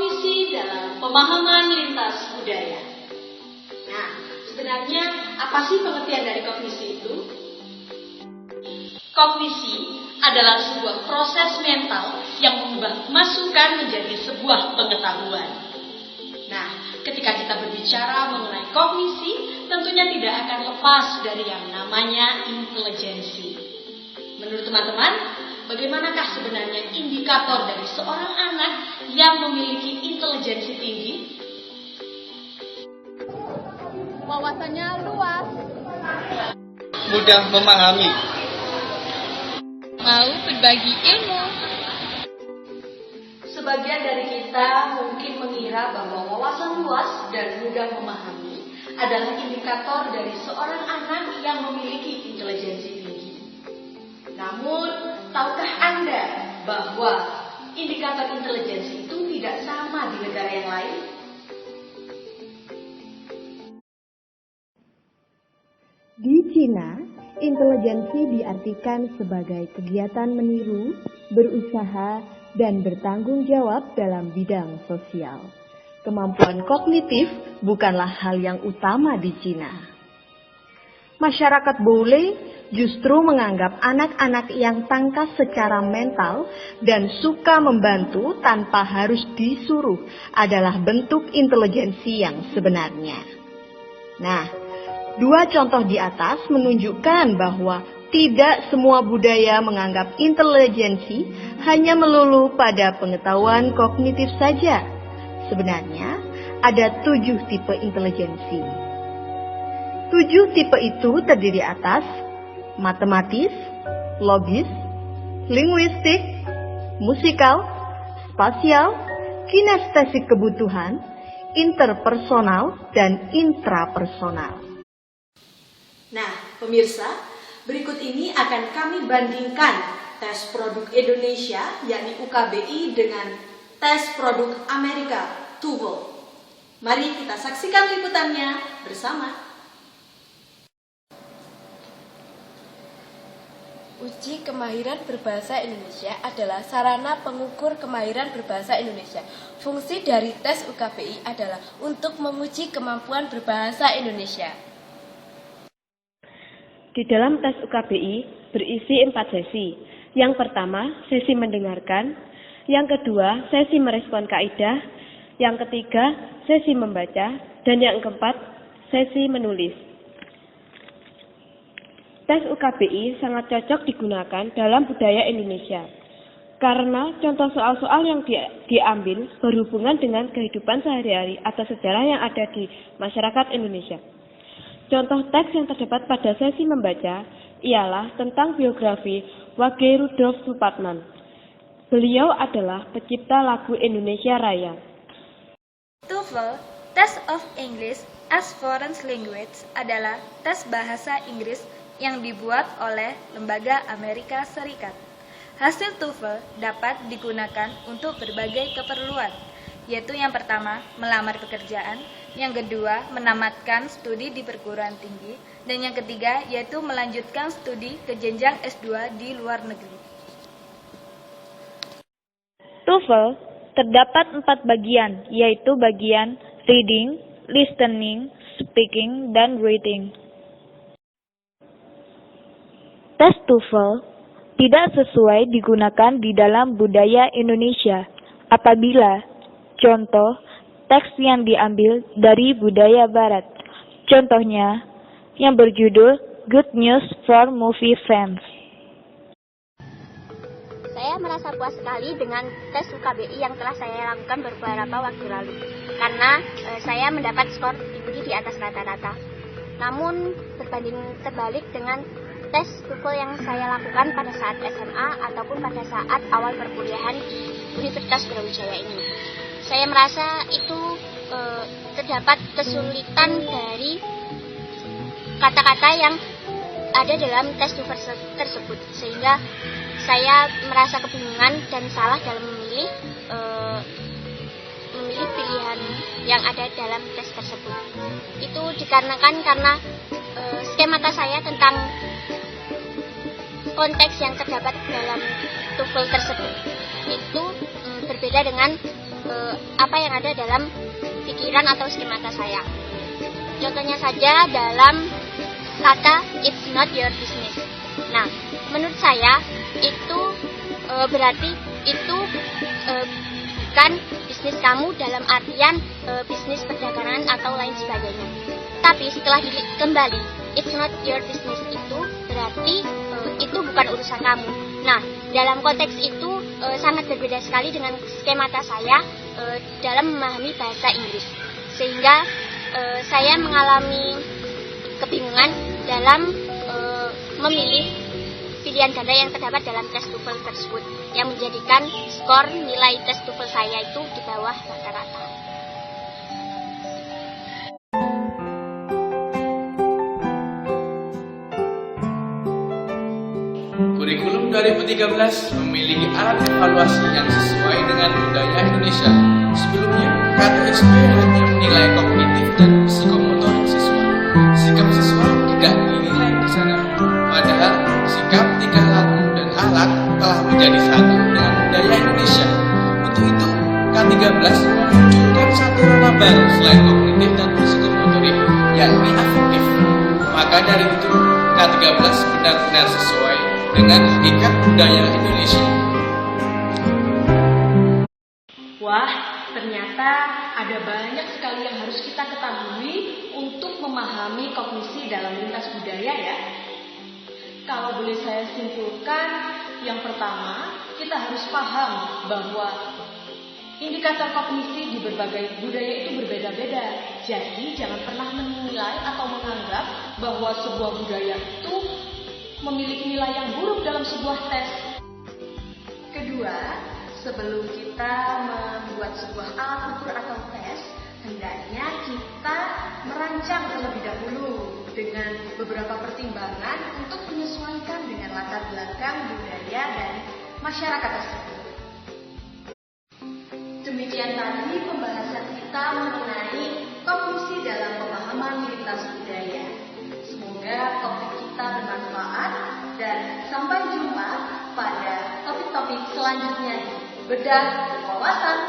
kognisi dalam pemahaman lintas budaya. Nah, sebenarnya apa sih pengertian dari kognisi itu? Kognisi adalah sebuah proses mental yang mengubah masukan menjadi sebuah pengetahuan. Nah, ketika kita berbicara mengenai kognisi, tentunya tidak akan lepas dari yang namanya intelijensi. Menurut teman-teman, bagaimanakah sebenarnya indikator dari seorang anak yang memiliki intelijensi tinggi? Wawasannya luas, mudah memahami, mau berbagi ilmu. Sebagian dari kita mungkin mengira bahwa wawasan luas dan mudah memahami adalah indikator dari seorang anak yang memiliki intelijensi tinggi. Namun, tahukah Anda bahwa indikator intelijensi itu tidak sama di negara yang lain? Di Cina, intelijensi diartikan sebagai kegiatan meniru, berusaha, dan bertanggung jawab dalam bidang sosial. Kemampuan kognitif bukanlah hal yang utama di Cina. Masyarakat Boule justru menganggap anak-anak yang tangkas secara mental dan suka membantu tanpa harus disuruh adalah bentuk intelijensi yang sebenarnya. Nah, dua contoh di atas menunjukkan bahwa tidak semua budaya menganggap intelijensi hanya melulu pada pengetahuan kognitif saja. Sebenarnya, ada 7 tipe intelijensi. 7 tipe itu terdiri atas matematis, logis, linguistik, musikal, spasial, kinestetik kebutuhan, interpersonal, dan intrapersonal. Nah, pemirsa, berikut ini akan kami bandingkan tes produk Indonesia, yakni UKBI, dengan tes produk Amerika, TOEFL. Mari kita saksikan liputannya bersama. Uji kemahiran berbahasa Indonesia adalah sarana pengukur kemahiran berbahasa Indonesia. Fungsi dari tes UKBI adalah untuk menguji kemampuan berbahasa Indonesia. Di dalam tes UKBI berisi 4 sesi. Yang pertama, sesi mendengarkan. Yang kedua, sesi merespon kaidah. Yang ketiga, sesi membaca. Dan yang keempat, sesi menulis. Tes UKBI sangat cocok digunakan dalam budaya Indonesia. Karena contoh soal-soal yang diambil berhubungan dengan kehidupan sehari-hari atau sejarah yang ada di masyarakat Indonesia. Contoh teks yang terdapat pada sesi membaca ialah tentang biografi Wage Rudolf Supratman. Beliau adalah pencipta lagu Indonesia Raya. TOEFL, Test of English as Foreign Language, adalah tes bahasa Inggris yang dibuat oleh Lembaga Amerika Serikat. Hasil TOEFL dapat digunakan untuk berbagai keperluan, yaitu yang pertama, melamar pekerjaan, yang kedua, menamatkan studi di perguruan tinggi, dan yang ketiga, yaitu melanjutkan studi ke jenjang S2 di luar negeri. TOEFL terdapat 4 bagian, yaitu bagian reading, listening, speaking, dan writing. Tes TOEFL tidak sesuai digunakan di dalam budaya Indonesia apabila contoh teks yang diambil dari budaya barat. Contohnya yang berjudul Good News for Movie Fans. Saya merasa puas sekali dengan tes UKBI yang telah saya lakukan beberapa waktu lalu. Karena saya mendapat skor di atas rata-rata. Namun berbanding terbalik dengan tes TOEFL yang saya lakukan pada saat SMA ataupun pada saat awal perkuliahan di Universitas Brawijaya ini. Saya merasa itu terdapat kesulitan dari kata-kata yang ada dalam tes TOEFL tersebut, sehingga saya merasa kebingungan dan salah dalam memilih pilihan yang ada dalam tes tersebut. Itu dikarenakan karena skemata saya tentang konteks yang terdapat dalam TOEFL tersebut itu berbeda dengan apa yang ada dalam pikiran atau skemata saya. Contohnya saja dalam kata it's not your business. Nah, menurut saya itu berarti itu bukan bisnis kamu dalam artian bisnis perdagangan atau lain sebagainya. Tapi setelah kembali it's not your business itu berarti itu bukan urusan kamu. Nah, dalam konteks itu sangat berbeda sekali dengan skemata saya dalam memahami bahasa Inggris. Sehingga saya mengalami kebingungan dalam memilih pilihan ganda yang terdapat dalam tes TOEFL tersebut, yang menjadikan skor nilai tes TOEFL saya itu di bawah rata-rata. Kurikulum 2013 memiliki alat evaluasi yang sesuai dengan budaya Indonesia. Sebelumnya, KTSP hanya menilai kognitif dan psikomotorik siswa. Sikap siswa tidak dinilai di sana. Padahal sikap, tingkah laku, dan alat telah menjadi satu dengan budaya Indonesia. Untuk itu, K13 memunculkan satu ranah baru selain kognitif dan psikomotorik, yakni afektif. Maka dari itu, K13 benar-benar sesuai dengan hakikat budaya Indonesia. Wah, ternyata ada banyak sekali yang harus kita ketahui untuk memahami kognisi dalam lintas budaya ya. Kalau boleh saya simpulkan, yang pertama, kita harus paham bahwa indikator kognisi di berbagai budaya itu berbeda-beda. Jadi jangan pernah menilai atau menganggap bahwa sebuah budaya itu memiliki nilai yang buruk dalam sebuah tes. Kedua, sebelum kita membuat sebuah alat ukur atau tes, hendaknya kita merancang terlebih dahulu dengan beberapa pertimbangan untuk menyesuaikan dengan latar belakang budaya dan masyarakat tersebut. Demikian tadi pembahasan kita mengenai kognisi dalam pemahaman lintas budaya. Semoga topik kita bermanfaat dan sampai jumpa pada topik-topik selanjutnya di Bedah Wawasan.